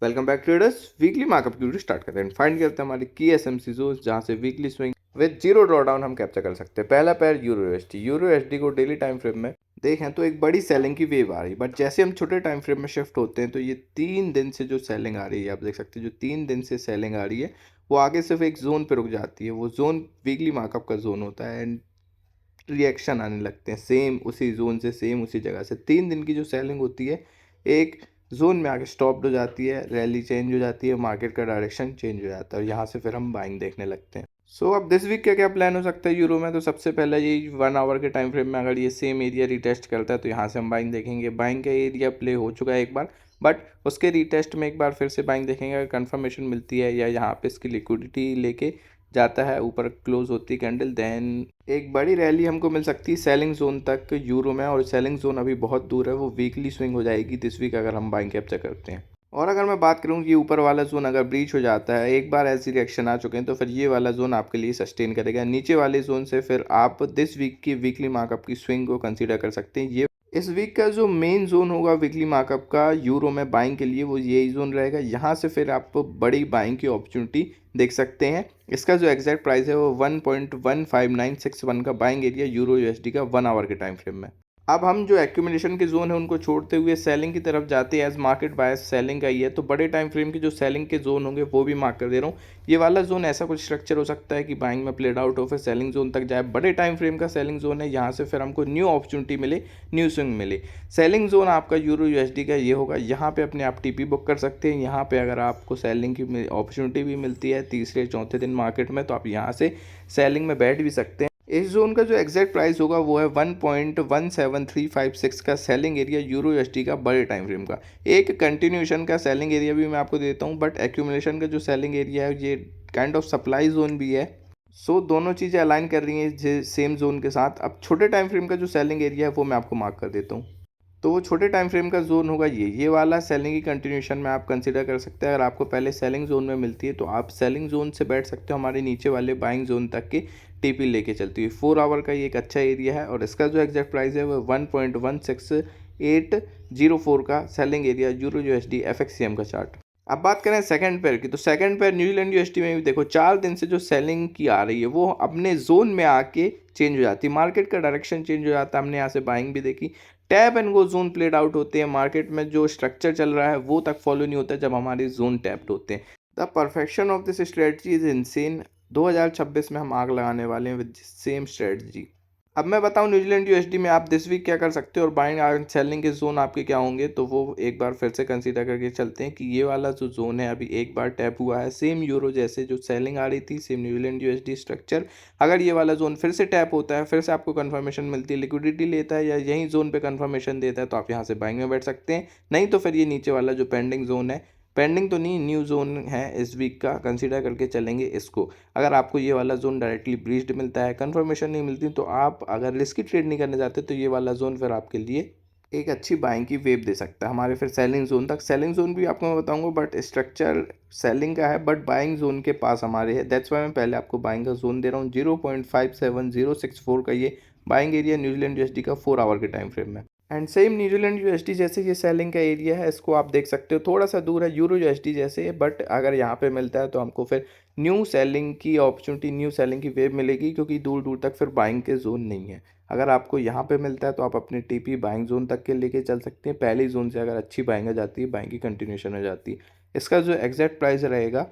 Welcome back traders. Weekly markup की video start करते हैं। फाइंड करते हैं हमारी की एसएमसी जोन जहां से weekly swing with zero drawdown हम कैप्चर कर सकते हैं। पहला पैर यूरो एसडी को डेली टाइम फ्रेम में देखें तो एक बड़ी सेलिंग की वेव आ रही है, बट जैसे हम छोटे टाइम फ्रेम में शिफ्ट होते हैं तो ये 3 दिन से जो सेलिंग आ रही है, आप देख सकते हैं जो 3 दिन से सेलिंग आ रही है वो आगे सिर्फ एक जोन पे रुक जाती है। वो जोन वीकली मार्कअप का जोन होता है एंड रिएक्शन आने लगते हैं सेम उसी जोन से, सेम उसी जगह से। 3 दिन की जो सेलिंग होती है एक जोन में आके स्टॉप्ड हो जाती है, रैली चेंज हो जाती है, मार्केट का डायरेक्शन चेंज हो जाता है और यहाँ से फिर हम बाइंग देखने लगते हैं। सो अब दिस वीक का क्या प्लान हो सकता है यूरो में? तो सबसे पहले ये 1 आवर के टाइम फ्रेम में अगर ये सेम एरिया रिटेस्ट करता है तो यहाँ से हम बाइंग देखेंगे। बाइंग का एरिया प्ले हो चुका है एक बार, बट उसके रिटेस्ट में एक बार फिर से बाइंग देखेंगे। अगर कंफर्मेशन मिलती है या यहाँ पे इसकी लिक्विडिटी लेके जाता है, ऊपर क्लोज होती है कैंडल, देन एक बड़ी रैली हमको मिल सकती है सेलिंग जोन तक यूरो में। और सेलिंग जोन अभी बहुत दूर है, वो वीकली स्विंग हो जाएगी दिस वीक अगर हम बाइंग कैप्चर करते हैं। और अगर मैं बात करूं कि ऊपर वाला जोन अगर ब्रीच हो जाता है, एक बार ऐसी रिएक्शन आ चुके हैं, तो फिर ये वाला जोन आपके लिए सस्टेन करेगा। नीचे वाले जोन से फिर आप दिस वीक की वीकली मार्कअप की स्विंग को कंसीडर कर सकते हैं। ये इस वीक का जो मेन जोन होगा वीकली मार्कअप का यूरो में बाइंग के लिए, वो यही जोन रहेगा। यहाँ से फिर आप बड़ी बाइंग की अपॉर्चुनिटी देख सकते हैं। इसका जो एग्जैक्ट प्राइस है वो 1.15961 का बाइंग एरिया यूरो यूएसडी का 1 आवर के टाइम फ्रेम में। अब हम जो एक्यूमुलेशन के जोन है उनको छोड़ते हुए सेलिंग की तरफ जाते हैं। एज मार्केट बायस सेलिंग का ही है, तो बड़े टाइम फ्रेम के जो सेलिंग के जोन होंगे वो भी मार्क कर दे रहा हूँ। ये वाला जोन ऐसा कुछ स्ट्रक्चर हो सकता है कि बाइंग में प्लेड आउट हो, फिर सेलिंग जोन तक जाए। बड़े टाइम फ्रेम का सेलिंग जोन है, यहाँ से फिर हमको न्यू अपॉर्चुनिटी मिले, न्यू स्विंग मिले। सेलिंग जोन आपका यूरो यूएसडी का ये होगा, यहाँ पे अपने आप टीपी बुक कर सकते हैं। यहाँ पे अगर आपको सेलिंग की अपॉर्चुनिटी भी मिलती है तीसरे चौथे दिन मार्केट में, तो आप यहाँ से सेलिंग में बैठ भी सकते हैं। इस जोन का जो एग्जैक्ट प्राइस होगा वो है 1.17356 का सेलिंग एरिया यूरो यूएसडी का बड़े टाइम फ्रेम का। एक कंटिन्यूशन का सेलिंग एरिया भी मैं आपको देता हूँ, बट एक्यूमुलेशन का जो सेलिंग एरिया है ये काइंड ऑफ सप्लाई जोन भी है। सो दोनों चीज़ें अलाइन कर रही हैं सेम जोन के साथ। अब छोटे टाइम फ्रेम का जो सेलिंग एरिया है वो मैं आपको मार्क कर देता हूँ। तो वो छोटे टाइम फ्रेम का जोन होगा ये वाला सेलिंग की कंटिन्यूशन में आप कंसीडर कर सकते हैं। अगर आपको पहले सेलिंग जोन में मिलती है तो आप सेलिंग जोन से बैठ सकते हो, हमारे नीचे वाले बाइंग जोन तक की टीपी लेके चलती है। 4 आवर का ये एक अच्छा एरिया है और इसका जो एग्जैक्ट प्राइस है वो 1.16804 का सेलिंग एरिया यूरो यूएसडी एफएक्ससीएम का चार्ट। अब बात करें सेकंड पेयर की, तो सेकंड पेयर न्यूजीलैंड यूएसडी में भी देखो 4 दिन से जो सेलिंग की आ रही है वो अपने जोन में आके चेंज हो जाती है, मार्केट का डायरेक्शन चेंज हो जाता है। हमने यहाँ से बाइंग भी देखी, tap and go zone played out होते हैं। मार्केट में जो स्ट्रक्चर चल रहा है वो तक फॉलो नहीं होता जब हमारे जोन टैप्ड होते हैं। The perfection of this strategy is insane. 2026 में हम आग लगाने वाले हैं विद सेम स्ट्रेटजी। अब मैं बताऊं न्यूजीलैंड यूएसडी में आप दिस वीक क्या कर सकते हो और बाइंग एंड सेलिंग के जोन आपके क्या होंगे, तो वो एक बार फिर से कंसीडर करके चलते हैं कि ये वाला जो जोन है अभी एक बार टैप हुआ है, सेम यूरो जैसे जो सेलिंग आ रही थी, सेम न्यूजीलैंड यूएसडी स्ट्रक्चर। अगर ये वाला जोन फिर से टैप होता है, फिर से आपको कंफर्मेशन मिलती है, लिक्विडिटी लेता है या यही जोन पे कंफर्मेशन देता है, तो आप यहाँ से बाइंग में बैठ सकते हैं। नहीं तो फिर ये नीचे वाला जो पेंडिंग जोन है, पेंडिंग तो नहीं न्यू जोन है इस वीक का, कंसीडर करके चलेंगे इसको। अगर आपको ये वाला जोन डायरेक्टली ब्रीच्ड मिलता है, कंफर्मेशन नहीं मिलती, तो आप अगर रिस्की ट्रेड नहीं करना चाहते तो ये वाला जोन फिर आपके लिए एक अच्छी बाइंग की वेव दे सकता है। हमारे फिर सेलिंग जोन तक, सेलिंग जोन भी आपको मैं बताऊंगा, बट स्ट्रक्चर सेलिंग का है, बट बाइंग जोन के पास हमारे है। दैट्स वाई मैं पहले आपको बाइंग का जोन दे रहा हूँ। 0.57064 का ये बाइंग एरिया न्यूजीलैंड यूएसडी का 4 आवर के टाइम फ्रेम में। एंड सेम न्यूजीलैंड यूएसडी जैसे ये सेलिंग का एरिया है, इसको आप देख सकते हो, थोड़ा सा दूर है यूरो यूएसडी जैसे, बट अगर यहाँ पे मिलता है तो हमको फिर न्यू सेलिंग की अपॉर्चुनिटी, न्यू सेलिंग की वेव मिलेगी, क्योंकि दूर दूर तक फिर बाइंग के जोन नहीं है। अगर आपको यहाँ पे मिलता है तो आप अपने टीपी बाइंग जोन तक के लेके चल सकते हैं। पहली जोन से अगर अच्छी बाइंग आ जाती है, बाइंग की कंटिन्यूशन हो जाती है। इसका जो एग्जैक्ट प्राइस रहेगा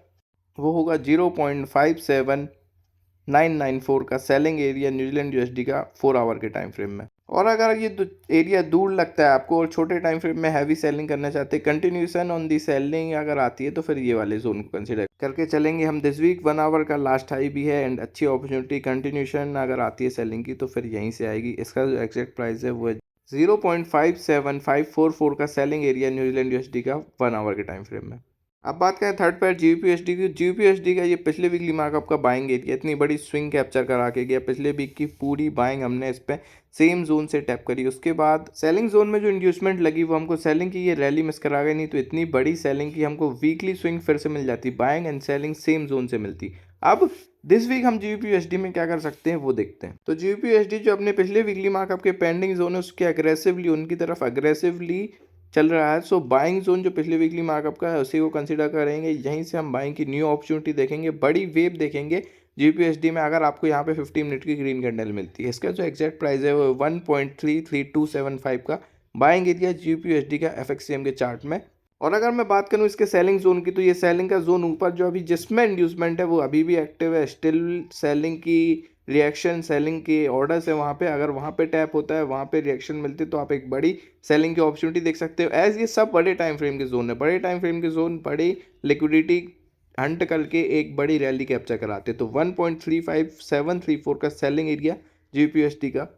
वो होगा 0.57994 का सेलिंग एरिया न्यूजीलैंड यूएसडी का 4 आवर के टाइम फ्रेम में। और अगर ये एरिया दूर लगता है आपको और छोटे टाइम फ्रेम में हैवी सेलिंग करना चाहते हैं, कंटिन्यूशन ऑन दी सेलिंग अगर आती है, तो फिर ये वाले जोन को कंसीडर करके चलेंगे हम। दिस वीक 1 आवर का लास्ट हाई भी है एंड अच्छी अपॉर्चुनिटी, कंटिन्यूशन अगर आती है सेलिंग की तो फिर यहीं से आएगी। इसका जो एग्जैक्ट प्राइस है वो 0.57544 का सेलिंग एरिया न्यूजीलैंड यूएसडी का 1 आवर के टाइम फ्रेम में। अब बात करें थर्ड पेयर जीबीपीएसडी की। जीबीपीएसडी का ये पिछले वीकली मार्कअप का बाइंग एरिया इतनी बड़ी स्विंग कैप्चर करा के गया, पिछले वीक की पूरी बाइंग हमने इस पे सेम जोन से टैप करी। उसके बाद सेलिंग जोन में जो इंड्यूसमेंट लगी वो हमको सेलिंग की ये रैली मिस करा गई, नहीं तो इतनी बड़ी सेलिंग की हमको वीकली स्विंग फिर से मिल जाती, buying and selling same zone से मिलती। अब दिस वीक हम जीबीपीएसडी में क्या कर सकते हैं वो देखते हैं। तो जीबीपीएसडी जो अपने पिछले वीकली मार्कअप के पेंडिंग जोन है उसके अग्रेसिवली उनकी तरफ अग्रेसिवली चल रहा है। सो बाइंग जोन जो पिछले वीकली मार्कअप का है उसी को कंसीडर करेंगे। यहीं से हम बाइंग की न्यू अपॉर्चुनिटी देखेंगे, बड़ी वेव देखेंगे जीपीएसडी में अगर आपको यहाँ पे 50 मिनट की ग्रीन कैंडल मिलती है। इसका जो एग्जैक्ट प्राइस है वो 1.33275 का बाइंग एरिया जीपीएसडी का एफएक्ससीएम के चार्ट में। और अगर मैं बात करूँ इसके सेलिंग जोन की, तो ये सेलिंग का जोन ऊपर जो अभी जिसमें इंड्यूसमेंट है वो अभी भी एक्टिव है। स्टिल सेलिंग की रिएक्शन, सेलिंग के ऑर्डर्स है वहाँ पे। अगर वहाँ पे टैप होता है, वहाँ पे रिएक्शन मिलती है, तो आप एक बड़ी सेलिंग की अपॉर्चुनिटी देख सकते हो। एज ये सब बड़े टाइम फ्रेम के जोन है, बड़े टाइम फ्रेम के जोन बड़ी लिक्विडिटी हंट करके एक बड़ी रैली कैप्चर कराते हैं। तो 1.35734 का सेलिंग एरिया जीपीएसडी का।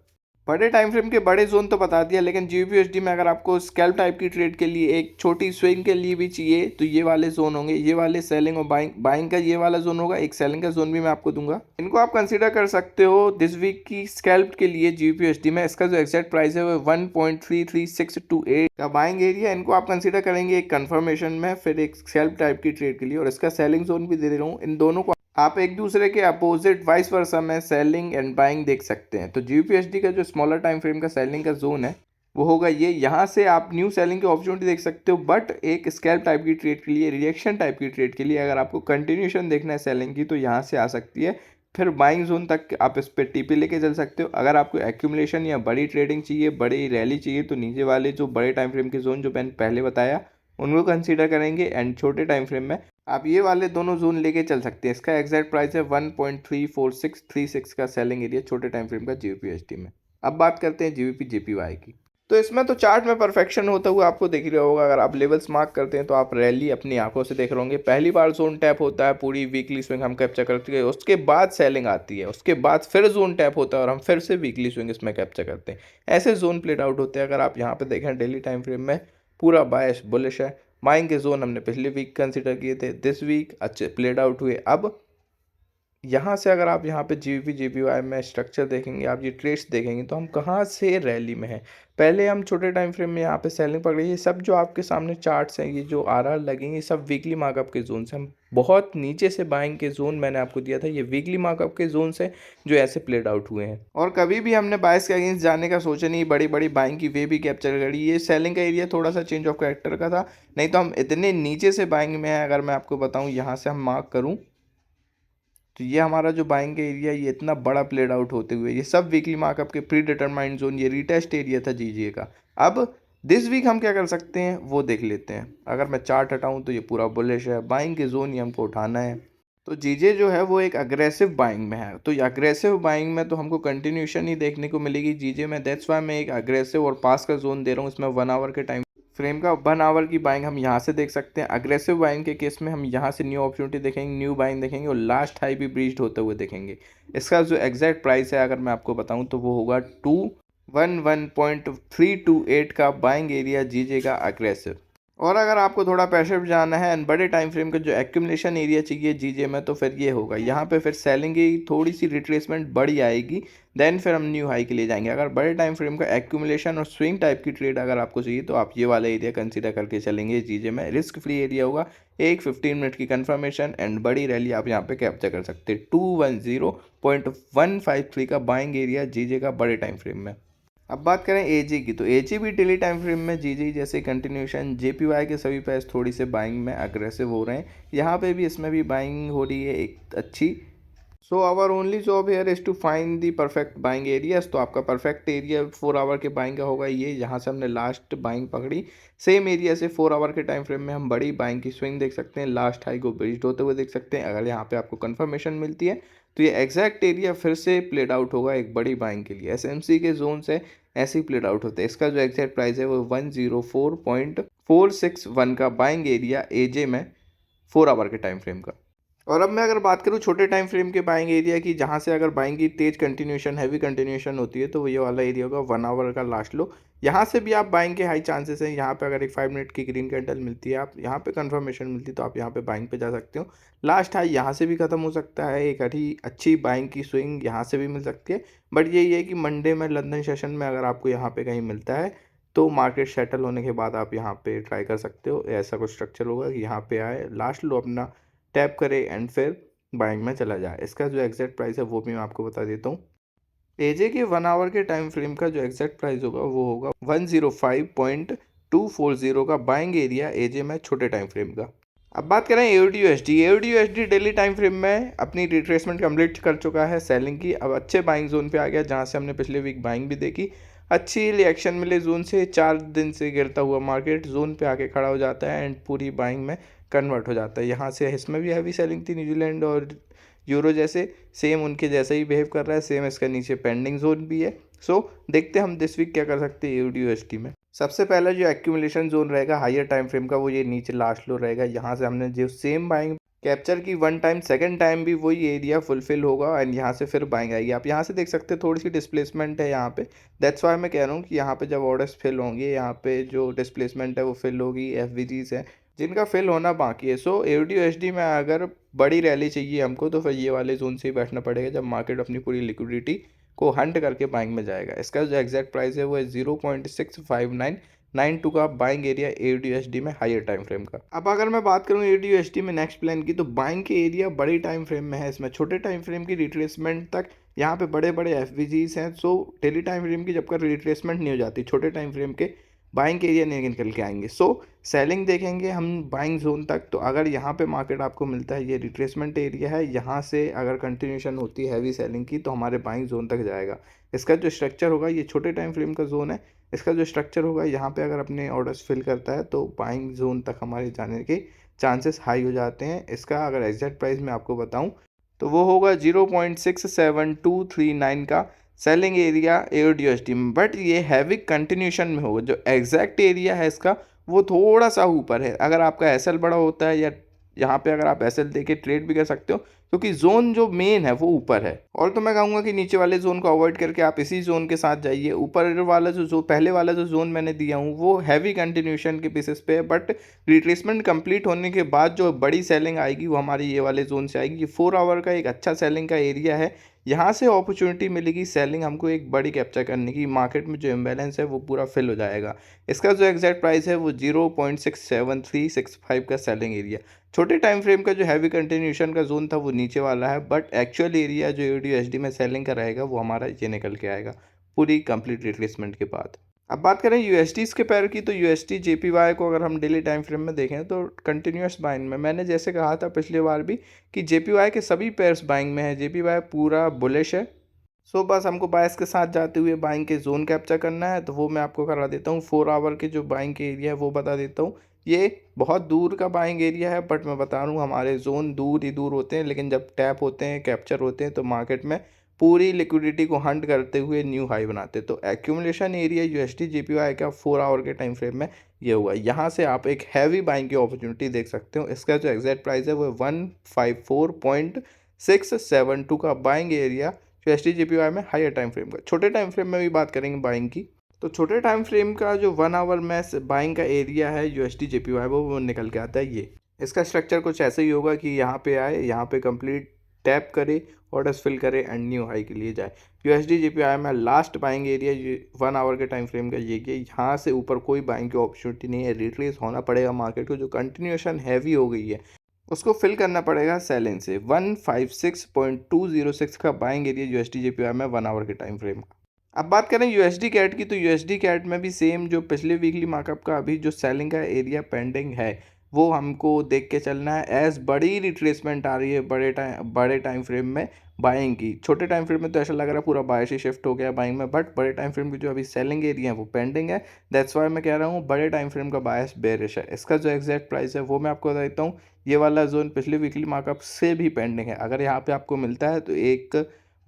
बड़े टाइम फ्रेम के बड़े जोन तो बता दिया, लेकिन जीपीएसडी में अगर आपको स्कैल्प टाइप की ट्रेड के लिए एक छोटी स्विंग के लिए भी चाहिए तो ये वाले जोन होंगे, ये वाले सेलिंग और बाइंग। बाइंग का ये वाला जोन होगा, एक सेलिंग का जोन भी मैं आपको दूंगा। इनको आप कंसीडर कर सकते हो दिस वीक की स्कैल्प के लिए जीपीएसडी में। इसका जो एक्जैक्ट प्राइस है वो 1.33628 का बाइंग एरिया। इनको आप कंसीडर करेंगे एक कंफर्मेशन में, फिर एक स्कैल्प टाइप की ट्रेड के लिए। और इसका सेलिंग जोन भी दे रहा हूँ। इन दोनों को आप एक दूसरे के अपोजिट वाइस वर्सा में सेलिंग एंड बाइंग देख सकते हैं। तो जीपीएसडी का जो स्मॉलर टाइम फ्रेम का सेलिंग का जोन है वो होगा ये। यहाँ से आप न्यू सेलिंग की अपॉर्चुनिटी देख सकते हो, बट एक स्कैल्प टाइप की ट्रेड के लिए, रिएक्शन टाइप की ट्रेड के लिए अगर आपको कंटिन्यूशन देखना है सेलिंग की, तो यहाँ से आ सकती है। फिर बाइंग जोन तक आप इस पर टीपी लेके चल सकते हो। अगर आपको एक्यूमुलेशन या बड़ी ट्रेडिंग चाहिए, बड़ी रैली चाहिए, तो नीचे वाले जो बड़े टाइम फ्रेम के जोन जो मैंने पहले बताया उनको कंसीडर करेंगे। एंड छोटे टाइम फ्रेम में आप ये वाले दोनों जोन लेके चल सकते हैं। इसका एग्जैक्ट प्राइस है 1.34636 का सेलिंग एरिया छोटे टाइम फ्रेम का जीबीपीएसटी में। अब बात करते हैं जीबीपी जेपीवाई की। तो इसमें तो चार्ट में परफेक्शन होता हुआ आपको दिख रहा होगा। अगर आप लेवल्स मार्क करते हैं तो आप रैली अपनी आंखों से देख रहे होंगे। पहली बार जोन टैप होता है, पूरी वीकली स्विंग हम कैप्चर करते हैं, उसके बाद सेलिंग आती है, उसके बाद फिर जोन टैप होता है और हम फिर से वीकली स्विंग इसमें कैप्चर करते हैं। ऐसे जोन प्लेड आउट होते हैं। अगर आप यहाँ पे देखें डेली टाइम फ्रेम में पूरा बायस बुलिश है। बाइंग के जोन हमने पिछले वीक कंसिडर किए थे, दिस वीक अच्छे प्लेड आउट हुए। अब यहाँ से अगर आप यहाँ पे जीबीपी जेपीवाई में स्ट्रक्चर देखेंगे, आप ये ट्रेड्स देखेंगे, तो हम कहाँ से रैली में हैं। पहले हम छोटे टाइम फ्रेम में यहाँ पे सेलिंग पकड़े। ये सब जो आपके सामने चार्ट्स हैं, ये जो आरआर लगेंगे, ये सब वीकली मार्कअप के जोन से। हम बहुत नीचे से बाइंग के जोन मैंने आपको दिया था, ये वीकली मार्कअप के जोन से जो ऐसे प्लेड आउट हुए हैं। और कभी भी हमने बायस के अगेंस्ट जाने का सोचा नहीं, बड़ी बड़ी बाइंग की वे भी कैप्चर करी। ये सेलिंग का एरिया थोड़ा सा चेंज ऑफ कैरेक्टर का था, नहीं तो हम इतने नीचे से बाइंग में है। अगर मैं आपको बताऊँ, यहाँ से हम मार्क करूँ तो ये हमारा जो बाइंग का एरिया, ये इतना बड़ा प्लेड आउट होते हुए, ये सब वीकली मार्कअप के प्री डिटरमाइंड जोन, ये रीटेस्ट एरिया था जीजीए का। अब दिस वीक हम क्या कर सकते हैं वो देख लेते हैं। अगर मैं चार्ट हटाऊं तो ये पूरा बुलिश है, बाइंग के जोन ये हमको उठाना है। तो जीजे जो है वो एक अग्रेसिव बाइंग में है। तो ये अग्रेसिव बाइंग में तो हमको कंटिन्यूशन ही देखने को मिलेगी जीजे में। दैट्स वाई मैं एक अग्रेसिव और पास का जोन दे रहा हूँ। इसमें 1 आवर के टाइम फ्रेम का 1 आवर की बाइंग हम यहाँ से देख सकते हैं। अग्रेसिव बाइंग के केस में हम यहाँ से न्यू अपॉर्चुनिटी देखेंगे, न्यू बाइंग देखेंगे और लास्ट हाई भी ब्रीच्ड होते हुए देखेंगे। इसका जो एग्जैक्ट प्राइस है अगर मैं आपको बताऊँ तो वो होगा 211.328 का बाइंग एरिया जीजे का अग्रेसिव। और अगर आपको थोड़ा पैसिव जाना है एंड बड़े टाइम फ्रेम का जो एक्यूमुलेशन एरिया चाहिए जीजे में, तो फिर ये होगा। यहाँ पे फिर सेलिंग की थोड़ी सी रिट्रेसमेंट बड़ी आएगी, देन फिर हम न्यू हाई के लिए जाएंगे। अगर बड़े टाइम फ्रेम का एक्यूमुलेशन और स्विंग टाइप की ट्रेड अगर आपको चाहिए तो आप ये वाला एरिया कंसीडर करके चलेंगे जीजे में। रिस्क फ्री एरिया होगा, एक 15 मिनट की कन्फर्मेशन एंड बड़ी रैली आप यहाँ पे कैप्चर कर सकते हैं। 210.153 का बाइंग एरिया जीजे का बड़े टाइम फ्रेम में। अब बात करें एजी की, तो एजी भी डेली टाइम फ्रेम में जीजी जैसे कंटिन्यूशन। जेपीवाई के सभी प्राइस थोड़ी से बाइंग में अग्रेसिव हो रहे हैं। यहाँ पे भी इसमें भी बाइंग हो रही है एक अच्छी। So our only job here is to find the perfect buying areas. तो आपका परफेक्ट एरिया 4 आवर के बाइंग का होगा ये। यहाँ से हमने लास्ट बाइंग पकड़ी, सेम एरिया से 4 आवर के टाइम फ्रेम में हम बड़ी बाइंग की स्विंग देख सकते हैं, लास्ट हाई को ब्रीच्ड होते हुए देख सकते हैं। अगर यहाँ पे आपको कंफर्मेशन मिलती है तो ये एग्जैक्ट एरिया फिर से प्लेड आउट होगा एक बड़ी बाइंग के लिए। एसएमसी के जोन से ऐसे ही प्लेड आउट होते हैं। इसका जो एग्जैक्ट प्राइस है वो 104.461 का बाइंग एरिया एजे में 4 आवर के टाइम फ्रेम का। और अब मैं अगर बात करूँ छोटे टाइम फ्रेम के बाइंग एरिया की, जहाँ से अगर बाइंग की तेज कंटिन्यूशन, हैवी कंटिन्यूशन होती है, तो वो ये वाला एरिया होगा 1 आवर का लास्ट लो। यहाँ से भी आप बाइंग के हाई चांसेस हैं। यहाँ पे अगर एक 5 मिनट की ग्रीन कैंडल मिलती है, आप यहाँ पे कंफर्मेशन मिलती है, तो आप यहाँ पे बाइंग पे जा सकते हो। लास्ट हाई यहाँ से भी खत्म हो सकता है, एक अच्छी बाइंग की स्विंग यहाँ से भी मिल सकती है। बट यही है कि मंडे में लंदन सेशन में अगर आपको यहाँ पे कहीं मिलता है तो मार्केट सेटल होने के बाद आप यहाँ पे ट्राई कर सकते हो। ऐसा कुछ स्ट्रक्चर होगा कि यहाँ पे आए, लास्ट लो अपना टैप करे एंड फिर बाइंग में चला जाए। इसका जो एग्जैक्ट प्राइस है वो भी मैं आपको बता देता हूँ। एजे के 1 आवर के टाइम फ्रेम का जो एग्जैक्ट प्राइस होगा वो होगा 105.2 240 का बाइंग एरिया एजे में छोटे टाइम फ्रेम का। अब बात करें एओडी डेली टाइम फ्रेम में अपनी रिट्रेसमेंट कंप्लीट कर चुका है सेलिंग की। अब अच्छे बाइंग जोन पे आ गया जहां से हमने पिछले वीक बाइंग भी देखी, अच्छी रिएक्शन मिले जोन से। 4 दिन से गिरता हुआ मार्केट जोन पे आके खड़ा हो जाता है एंड पूरी बाइंग में कन्वर्ट हो जाता है। यहाँ से इसमें भी हैवी सेलिंग थी, न्यूजीलैंड और यूरो जैसे सेम उनके जैसा ही बिहेव कर रहा है, सेम इसका नीचे पेंडिंग जोन भी है। सो देखते हैं हम दिस वीक क्या कर सकते हैं एओडी में। सबसे पहला जो एक्यूमुलेशन जोन रहेगा हायर टाइम फ्रेम का, वो ये नीचे लास्ट लो रहेगा। यहाँ से हमने जो सेम बाइंग कैप्चर की 1 टाइम, सेकंड टाइम भी वही एरिया फुलफिल होगा एंड यहाँ से फिर बाइंग आएगी। आप यहाँ से देख सकते हैं थोड़ी सी डिस्प्लेसमेंट है यहाँ पे। दैट्स वाई मैं कह रहा हूँ कि यहाँ पे जब ऑर्डर्स फिल होंगे, यहाँ पे जो डिस्प्लेसमेंट है वो फिल होगी। एफवीजीज है जिनका फिल होना बाकी है। सो एओडी में अगर बड़ी रैली चाहिए हमको तो फिर ये वाले जोन से ही बैठना पड़ेगा जब मार्केट अपनी पूरी लिक्विडिटी को हंट करके बाइंग में जाएगा। इसका जो एग्जैक्ट प्राइस है वो है 0.65992 का बाइंग एरिया एओडी में हायर टाइम फ्रेम का। अब अगर मैं बात करूं एओडी में नेक्स्ट प्लान की, तो बाइंग के एरिया बड़ी टाइम फ्रेम में है। इसमें छोटे टाइम फ्रेम की रिट्रेसमेंट तक यहाँ पे बड़े बड़े एफवीजीज हैं। सो डेली टाइम फ्रेम की जब तक रिट्रेसमेंट नहीं हो जाती, छोटे टाइम फ्रेम के बाइंग के एरिया नहीं निकल के आएंगे। सो सेलिंग देखेंगे हम बाइंग जोन तक, तो अगर यहाँ पे मार्केट आपको मिलता है, ये रिट्रेसमेंट एरिया है, यहाँ से अगर कंटिन्यूशन होती है हैवी सेलिंग की तो हमारे बाइंग जोन तक जाएगा। इसका जो स्ट्रक्चर होगा, ये छोटे टाइम फ्रेम का जोन है, इसका जो स्ट्रक्चर होगा यहाँ पे अगर अपने ऑर्डर्स फिल करता है तो बाइंग जोन तक हमारे जाने के चांसेस हाई हो जाते हैं। इसका अगर एग्जैक्ट प्राइस मैं आपको बताऊँ तो वो होगा 0.67239 का सेलिंग एरिया एओडी में। बट ये हैवी कंटिन्यूशन में होगा। जो एग्जैक्ट एरिया है इसका वो थोड़ा सा ऊपर है। अगर आपका एसएल बड़ा होता है या यहाँ पे अगर आप एसएल देके ट्रेड भी कर सकते हो, क्योंकि जोन जो मेन है वो ऊपर है। और तो मैं कहूँगा कि नीचे वाले जोन को अवॉइड करके आप इसी जोन के साथ जाइए। ऊपर वाला जो पहले वाला जो जोन मैंने दिया हूँ वो हैवी कंटिन्यूशन के बेसिस पे है, बट रिट्रेसमेंट कंप्लीट होने के बाद जो बड़ी सेलिंग आएगी वो हमारी ये वाले जोन से आएगी। ये 4 आवर का एक अच्छा सेलिंग का एरिया है। यहाँ से अपॉर्चुनिटी मिलेगी सेलिंग हमको एक बड़ी कैप्चर करने की। मार्केट में जो इम्बैलेंस है वो पूरा फिल हो जाएगा। इसका जो एग्जैक्ट प्राइस है वो 0.67365 का सेलिंग एरिया। छोटे टाइम फ्रेम का जो हैवी कंटिन्यूशन का जोन था वो नीचे वाला है, बट एक्चुअल एरिया जो एओडी में सेलिंग का रहेगा वो हमारा ये निकल के आएगा पूरी कंप्लीट रिट्रेसमेंट के बाद। अब बात करें यूएसडीज के पैर की, तो यूएसडी जेपीवाई को अगर हम डेली टाइम फ्रेम में देखें तो कंटिन्यूस बाइंग में, मैंने जैसे कहा था पिछली बार भी कि जेपीवाई के सभी पेयर्स बाइंग में है। जेपीवाई पूरा बुलिश है। सो बस हमको बायस के साथ जाते हुए बाइंग के जोन कैप्चर करना है, तो वो मैं आपको करा देता हूँ। 4 आवर के जो बाइंग के एरिया है वो बता देता हूँ। ये बहुत दूर का बाइंग एरिया है, बट मैं बता रहा हूँ हमारे जोन दूर ही दूर होते हैं, लेकिन जब टैप होते हैं, कैप्चर होते हैं, तो मार्केट में पूरी लिक्विडिटी को हंट करते हुए न्यू हाई बनाते। तो एक्यूमुलेशन एरिया यूएसडी जेपीवाई का 4 आवर के टाइम फ्रेम में ये हुआ। यहाँ से आप एक हैवी बाइंग की अपॉर्चुनिटी देख सकते हो। इसका जो एग्जैक्ट प्राइस है वो 154.672 का बाइंग एरिया यूएसडी जेपीवाई में हायर टाइम फ्रेम का। छोटे टाइम फ्रेम में भी बात करेंगे बाइंग की, तो छोटे टाइम फ्रेम का जो 1 आवर में बाइंग का एरिया है यूएसडी जेपीवाई वो निकल के आता है। ये इसका स्ट्रक्चर कुछ ऐसा ही होगा कि यहाँ पे आए, यहाँ पे कंप्लीट टैप करे, ऑर्डर्स फिल करे एंड न्यू हाई के लिए जाए। यूएसडी जेपीवाई में लास्ट बाइंग एरिया 1 आवर के टाइम फ्रेम का ये कि यहाँ से ऊपर कोई बाइंग की अपॉर्चुनिटी नहीं है। रिट्रेस होना पड़ेगा मार्केट को, जो कंटिन्यूशन हैवी हो गई है उसको फिल करना पड़ेगा सेलिंग से। 156.206 का बाइंग एरिया यूएसडी जेपीवाई में 1 आवर के टाइम फ्रेम का। अब बात करें यूएसडी कैट की, तो यूएसडी कैट में भी सेम जो पिछले वीकली मार्कअप का अभी जो सेलिंग का एरिया पेंडिंग है वो हमको देख के चलना है। एज बड़ी रिट्रेसमेंट आ रही है बड़े टाइम फ्रेम में बाइंग की। छोटे टाइम फ्रेम में तो ऐसा लग रहा है पूरा बायस ही शिफ्ट हो गया बाइंग में, बट बड़े टाइम फ्रेम की जो अभी सेलिंग एरिया है वो पेंडिंग है। दैट्स वाई मैं कह रहा हूँ बड़े टाइम फ्रेम का बायस बेरिश है। इसका जो एग्जैक्ट प्राइस है वो मैं आपको बता देता हूँ। ये वाला जोन पिछले वीकली मार्कअप से भी पेंडिंग है। अगर यहाँ पे आपको मिलता है तो एक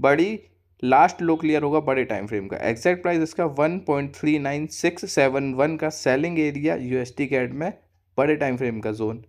बड़ी लास्ट लो क्लियर होगा बड़े टाइम फ्रेम का। एग्जैक्ट प्राइस इसका 1.39671 का सेलिंग एरिया यूएसडी कैट में बड़े टाइम फ्रेम का जोन।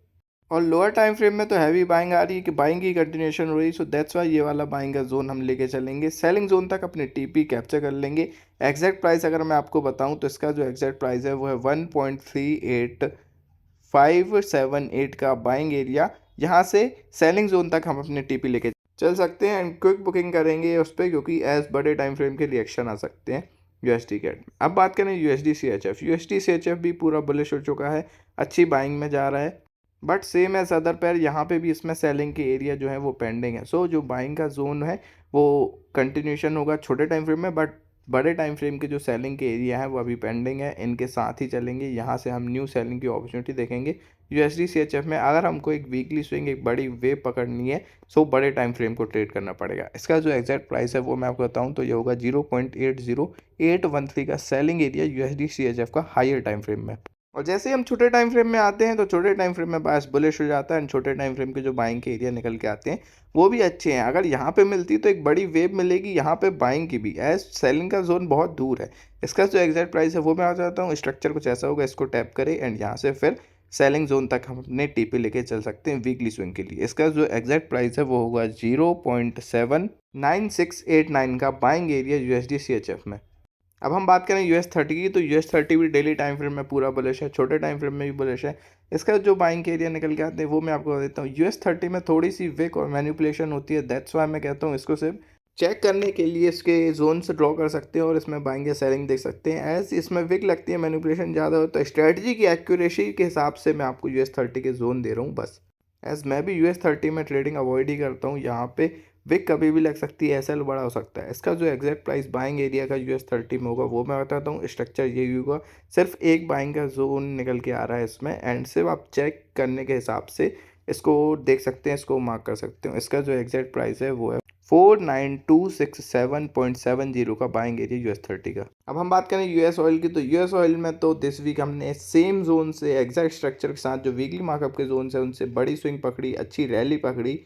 और लोअर टाइम फ्रेम में तो हैवी बाइंग आ रही है कि बाइंग की कंटिन्यूशन हो रही है। सो दैट्स वाई ये वाला बाइंग का जोन हम लेके चलेंगे। सेलिंग जोन तक अपने टीपी कैप्चर कर लेंगे। एग्जैक्ट प्राइस अगर मैं आपको बताऊं तो इसका जो एग्जैक्ट प्राइस है वो है 1.38578 का बाइंग एरिया। यहाँ से सेलिंग जोन तक हम अपने टीपी लेके चल सकते हैं एंड क्विक बुकिंग करेंगे उस पर, क्योंकि एज बड़े टाइम फ्रेम के रिएक्शन आ सकते हैं यूएसडी कैट में। अब बात करें यूएसडी सीएचएफ भी पूरा बुलिश हो चुका है, अच्छी बाइंग में जा रहा है, but same as other pair यहाँ पे भी इसमें सेलिंग के एरिया जो है वो पेंडिंग है। सो जो बाइंग का जोन है वो कंटिन्यूशन होगा छोटे टाइम फ्रेम में, बट बड़े टाइम फ्रेम के जो सेलिंग के एरिया हैं वो अभी पेंडिंग है, इनके साथ ही चलेंगे। यहाँ से हम न्यू सेलिंग की अपॉर्चुनिटी देखेंगे। यूएसडी सीएचएफ में अगर हमको एक वीकली स्विंग, एक बड़ी वेव पकड़नी है, सो बड़े टाइम फ्रेम को ट्रेड करना पड़ेगा। इसका जो एग्जैक्ट प्राइस है वो मैं आपको बताऊँ तो ये होगा 0.80813 का सेलिंग एरिया यूएसडी सीएचएफ का हायर टाइम फ्रेम में। और जैसे ही हम छोटे टाइम फ्रेम में आते हैं तो छोटे टाइम फ्रेम में बायस बुलिश हो जाता है, एंड छोटे टाइम फ्रेम के जो बाइंग के एरिया निकल के आते हैं वो भी अच्छे हैं। अगर यहाँ पे मिलती तो एक बड़ी वेव मिलेगी यहाँ पे बाइंग की भी, एज सेलिंग का जोन बहुत दूर है। इसका जो एग्जैक्ट प्राइस है वो मैं आ जाता हूँ। स्ट्रक्चर कुछ ऐसा होगा, इसको टैप करें एंड यहाँ से फिर सेलिंग जोन तक हम अपने टीपी लेके चल सकते हैं वीकली स्विंग के लिए। इसका जो एग्जैक्ट प्राइस है वो होगा 0.79689 का बाइंग एरिया यूएसडी सीएचएफ में। अब हम बात करें US30 की, तो US30 भी डेली टाइम फ्रेम में पूरा बुलिश है, छोटे टाइम फ्रेम में भी बुलिश है। इसका जो बाइंग के एरिया निकल के आते हैं वो मैं आपको बता देता हूँ। US30 में थोड़ी सी विक और मैनिपुलेशन होती है, दैट्स वाई मैं कहता हूँ इसको सिर्फ चेक करने के लिए इसके जोन से ड्रॉ कर सकते हैं और इसमें बाइंग या सेलिंग देख सकते हैं। एज इसमें विक लगती है, मैनिपुलेशन ज़्यादा होता है, स्ट्रेटजी की एक्यूरेसी के हिसाब से मैं आपको US30 के जोन दे रहा हूँ बस। एज मैं भी US30 में ट्रेडिंग अवॉइड ही करता हूँ, यहाँ पे विक कभी भी लग सकती है, एसएल बड़ा हो सकता है। इसका जो एग्जैक्ट प्राइस बाइंग एरिया का US30 में होगा वो मैं बताता हूँ। स्ट्रक्चर यही होगा, सिर्फ एक बाइंग का जोन निकल के आ रहा है इसमें, एंड सिर्फ आप चेक करने के हिसाब से इसको देख सकते हैं, इसको मार्क कर सकते हो। इसका जो एग्जैक्ट प्राइस है वो है 49267.70 का बाइंग एरिया US30 का। अब हम बात करें यूएस ऑयल की, तो यूएस ऑयल में तो दिस वीक हमने सेम जोन से एग्जैक्ट स्ट्रक्चर के साथ जो वीकली मार्कअप के जोन से उनसे बड़ी स्विंग पकड़ी, अच्छी रैली पकड़ी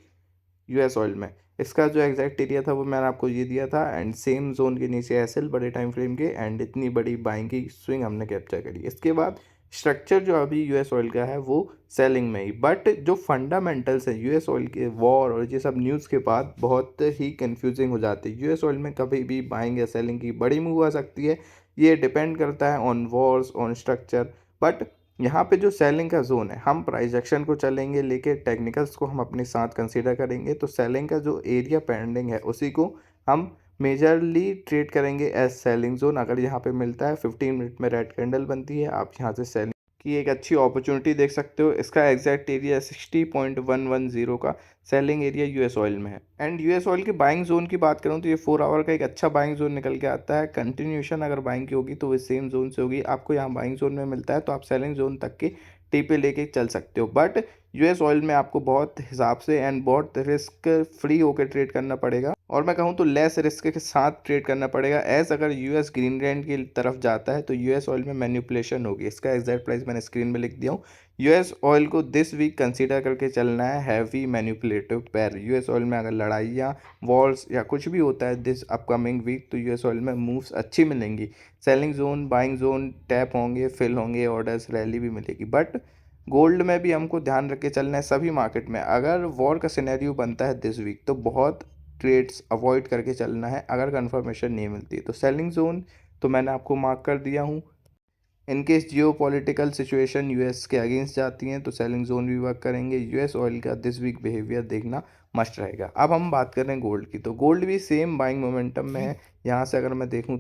यूएस ऑयल में। इसका जो एग्जैक्ट एरिया था वो मैंने आपको ये दिया था, एंड सेम जोन के नीचे एसएल बड़े टाइम फ्रेम के, एंड इतनी बड़ी बाइंग की स्विंग हमने कैप्चर करी। इसके बाद स्ट्रक्चर जो अभी यूएस ऑयल का है वो सेलिंग में ही, बट जो फंडामेंटल्स है यूएस ऑयल के वॉर और ये सब न्यूज़ के बाद बहुत ही कंफ्यूजिंग हो जाती है। यूएस ऑयल में कभी भी बाइंग या सेलिंग की बड़ी मूव आ सकती है, ये डिपेंड करता है on Wars, on structure. But यहाँ पे जो सेलिंग का जोन है, हम प्राइस एक्शन को चलेंगे लेके, टेक्निकल्स को हम अपने साथ कंसीडर करेंगे, तो सेलिंग का जो एरिया पेंडिंग है उसी को हम मेजरली ट्रेड करेंगे एज सेलिंग जोन। अगर यहाँ पे मिलता है 15 मिनट में रेड कैंडल बनती है, आप यहाँ से सेलिंग की एक अच्छी अपॉर्चुनिटी देख सकते हो। इसका एग्जैक्ट एरिया 60.110 का सेलिंग एरिया यूएस ऑयल में है। एंड यूएस ऑयल की बाइंग जोन की बात करूँ तो ये 4 आवर का एक अच्छा बाइंग जोन निकल के आता है। कंटिन्यूशन अगर बाइंग की होगी तो वो सेम जोन से होगी, आपको यहाँ बाइंग जोन में मिलता है तो आप सेलिंग जोन तक की टीपे लेके चल सकते हो। बट यूएस ऑयल में आपको बहुत हिसाब से एंड बहुत रिस्क फ्री होकर ट्रेड करना पड़ेगा, और मैं कहूँ तो लेस रिस्क के साथ ट्रेड करना पड़ेगा। एज अगर यूएस ग्रीनलैंड की तरफ जाता है तो यूएस ऑयल में मैनिपुलेशन होगी। इसका एग्जैक्ट प्राइस मैंने स्क्रीन में लिख दिया हूँ। यूएस ऑयल को दिस वीक कंसीडर करके चलना है हैवी मैनिपुलेटिव पैर। यूएस ऑयल में अगर लड़ाइयाँ, वॉर्स या कुछ भी होता है दिस अपकमिंग वीक, तो यूएस ऑयल में मूव्स अच्छी मिलेंगी। Selling zone, buying zone tap होंगे, फिल होंगे, ऑर्डर्स, रैली भी मिलेगी। बट गोल्ड में भी हमको ध्यान रख के चलना है। सभी मार्केट में अगर वॉर का सिनेरियो बनता है दिस वीक तो बहुत ट्रेड्स अवॉइड करके चलना है। अगर कंफर्मेशन नहीं मिलती तो सेलिंग जोन तो मैंने आपको मार्क कर दिया हूँ। इनकेस जियो पॉलिटिकल सिचुएशन यूएस के अगेंस्ट जाती हैं तो सेलिंग जोन भी वर्क करेंगे। यूएस ऑयल का दिस वीक बिहेवियर देखना मस्ट रहेगा। अब हम बात कर रहे हैं गोल्ड की, तो गोल्ड भी सेम बाइंग मोमेंटम में है। यहाँ से अगर मैं देखूँ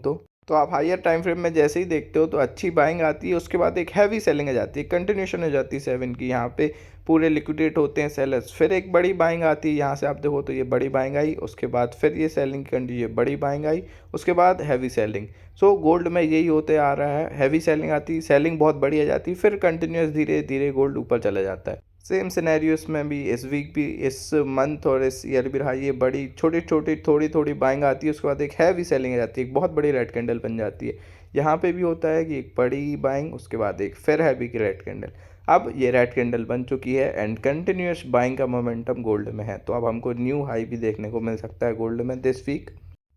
तो आप हायर टाइम फ्रेम में जैसे ही देखते हो तो अच्छी बाइंग आती है, उसके बाद एक हैवी सेलिंग आ जाती है, कंटिन्यूशन हो जाती है 7 की। यहाँ पे पूरे लिक्विडेट होते हैं सेलर्स, फिर एक बड़ी बाइंग आती है। यहाँ से आप देखो तो ये बड़ी बाइंग आई, उसके बाद फिर ये सेलिंग कंटिन्यू, ये बड़ी बाइंग आई, उसके बाद हैवी सेलिंग। सो गोल्ड में यही होते आ रहा है, हैवी सेलिंग आती, सेलिंग बहुत बड़ी आ जाती, फिर कंटिन्यूस धीरे धीरे गोल्ड ऊपर चला जाता है। सेम सिनेरियोस में भी इस वीक भी, इस मंथ और इस ईयर भी रहा। ये बड़ी छोटी छोटी थोड़ी थोड़ी बाइंग आती है, उसके बाद एक हैवी सेलिंग आ जाती है, एक बहुत बड़ी रेड कैंडल बन जाती है। यहाँ पे भी होता है कि एक बड़ी बाइंग, उसके बाद एक फिर हैवी की रेड कैंडल। अब ये रेड कैंडल बन चुकी है एंड कंटिन्यूस बाइंग का मोमेंटम गोल्ड में है, तो अब हमको न्यू हाई भी देखने को मिल सकता है गोल्ड में दिस वीक।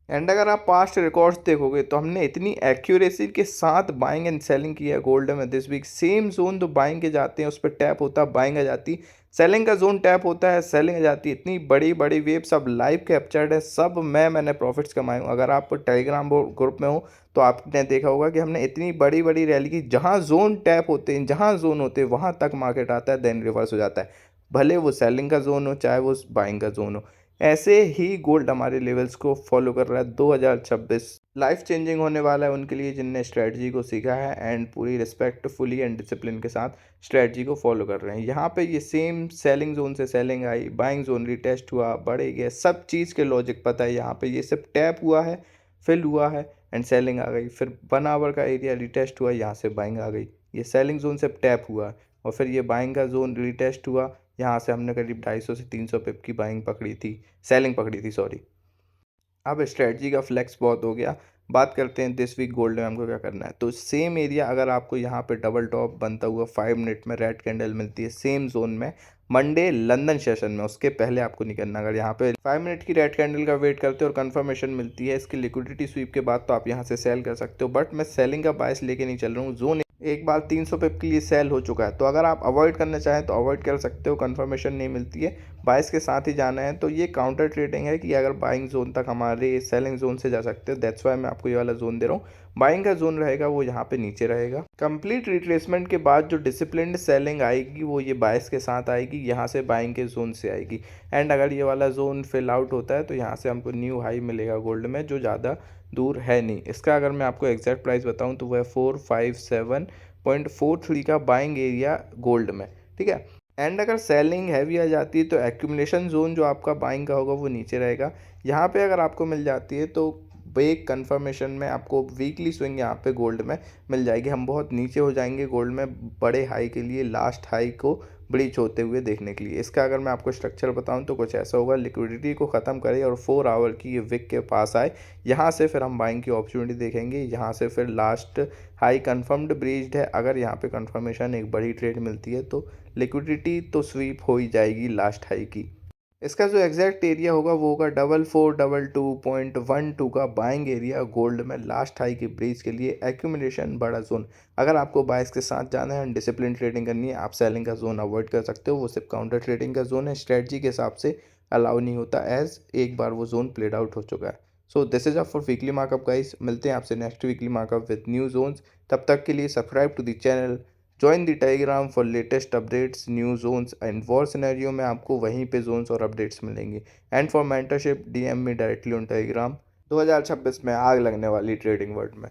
एंड अगर आप पास्ट रिकॉर्ड्स देखोगे तो हमने इतनी एक्यूरेसी के साथ बाइंग एंड सेलिंग किया है गोल्ड में दिस वीक। सेम जोन तो बाइंग के जाते हैं उस पर टैप होता है, बाइंग आ जाती, सेलिंग का जोन टैप होता है, सेलिंग आ जाती है। इतनी बड़ी बड़ी वेव सब लाइव कैप्चर्ड है, सब मैंने प्रॉफिट्स कमाए हूँ। अगर आप टेलीग्राम ग्रुप में हो तो आपने देखा होगा कि हमने इतनी बड़ी बड़ी रैली की, जहाँ जोन टैप होते हैं, जहाँ जोन होते हैं वहाँ तक मार्केट आता है, देन रिवर्स हो जाता है, भले वो सेलिंग का जोन हो चाहे वो बाइंग का जोन हो। ऐसे ही गोल्ड हमारे लेवल्स को फॉलो कर रहा है। 2026 लाइफ चेंजिंग होने वाला है उनके लिए जिनने स्ट्रेटजी को सीखा है एंड पूरी रिस्पेक्टफुली एंड डिसिप्लिन के साथ स्ट्रेटजी को फॉलो कर रहे हैं। यहाँ पे ये सेम सेलिंग जोन से सेलिंग आई, बाइंग जोन रिटेस्ट हुआ, बढ़े गए, सब चीज़ के लॉजिक पता है। यहाँ पे ये सब टैप हुआ है, फिल हुआ है, एंड सेलिंग आ गई। फिर 1 आवर का एरिया रिटेस्ट हुआ, यहाँ से बाइंग आ गई, ये सेलिंग जोन से टैप हुआ। और फिर ये बाइंग का जोन रिटेस्ट हुआ, यहाँ से हमने करीब 250 से 300 पिप की बाइंग पकड़ी थी, सेलिंग पकड़ी थी सॉरी। अब स्ट्रेटजी का फ्लेक्स बहुत हो गया। बात करते हैं दिस वीक गोल्ड में हमको क्या करना है। तो सेम एरिया अगर आपको यहाँ पे डबल टॉप बनता हुआ 5 मिनट में रेड कैंडल मिलती है सेम जोन में मंडे लंदन सेशन में, उसके पहले आपको नहीं करना। अगर यहाँ पे 5 मिनट की रेड कैंडल का वेट करते हो और कंफर्मेशन मिलती है इसकी लिक्विडिटी स्वीप के बाद, तो आप यहाँ से सेल कर सकते हो। बट मैं सेलिंग का बायस लेके नहीं चल रहा हूँ। जोन एक बार 300 पिप के लिए सेल हो चुका है, तो अगर आप अवॉइड करना चाहें तो अवॉइड कर सकते हो, कंफर्मेशन नहीं मिलती है, बायस के साथ ही जाना है। तो ये काउंटर ट्रेडिंग है कि अगर बाइंग जोन तक हमारे सेलिंग जोन से जा सकते हो, दैट्स वाई मैं आपको ये वाला जोन दे रहा हूँ। बाइंग का जोन रहेगा वो यहाँ पे नीचे रहेगा। कंप्लीट रिट्रेसमेंट के बाद जो डिसिप्लिन्ड सेलिंग आएगी वो ये बायस के साथ आएगी, यहाँ से बाइंग के जोन से आएगी। एंड अगर ये वाला जोन फिल आउट होता है तो यहाँ से हमको न्यू हाई मिलेगा गोल्ड में, जो ज़्यादा दूर है नहीं। इसका अगर मैं आपको एग्जैक्ट प्राइस बताऊँ तो वह 457.43 का बाइंग एरिया गोल्ड में, ठीक है। एंड अगर सेलिंग हैवी आ जाती है तो एक्यूमुलेशन जोन जो आपका बाइंग का होगा वो नीचे रहेगा। यहाँ पे अगर आपको मिल जाती है तो बेक कंफर्मेशन में आपको वीकली स्विंग यहाँ पे गोल्ड में मिल जाएगी। हम बहुत नीचे हो जाएंगे गोल्ड में बड़े हाई के लिए, लास्ट हाई को ब्रीच होते हुए देखने के लिए। इसका अगर मैं आपको स्ट्रक्चर बताऊं तो कुछ ऐसा होगा, लिक्विडिटी को ख़त्म करे और 4 आवर की ये विक के पास आए, यहाँ से फिर हम बाइंग की अपॉर्चुनिटी देखेंगे। यहाँ से फिर लास्ट हाई कंफर्म्ड ब्रीच्ड है, अगर यहाँ पे कंफर्मेशन एक बड़ी ट्रेड मिलती है तो लिक्विडिटी तो स्वीप हो ही जाएगी लास्ट हाई की। इसका जो एग्जैक्ट एरिया होगा वो होगा 4422.12 का बाइंग एरिया गोल्ड में लास्ट हाई की ब्रीच के लिए, एक्यूमुलेशन बड़ा जोन। अगर आपको बाइस के साथ जाना है, डिसिप्लिन ट्रेडिंग करनी है, आप सेलिंग का जोन अवॉइड कर सकते हो, वो सिर्फ काउंटर ट्रेडिंग का जोन है, स्ट्रेटजी के हिसाब से अलाउ नहीं होता एज एक बार वो जोन प्लेड आउट हो चुका है। So this is up for weekly markup guys, मिलते हैं आपसे next weekly markup with new zones. तब तक के लिए subscribe to the channel, join the Telegram for latest updates, new zones and war scenario में आपको वहीं पे जोन्स और अपडेट्स मिलेंगे। And for mentorship DM me directly on Telegram. 2026 में आग लगने वाली ट्रेडिंग वर्ल्ड में।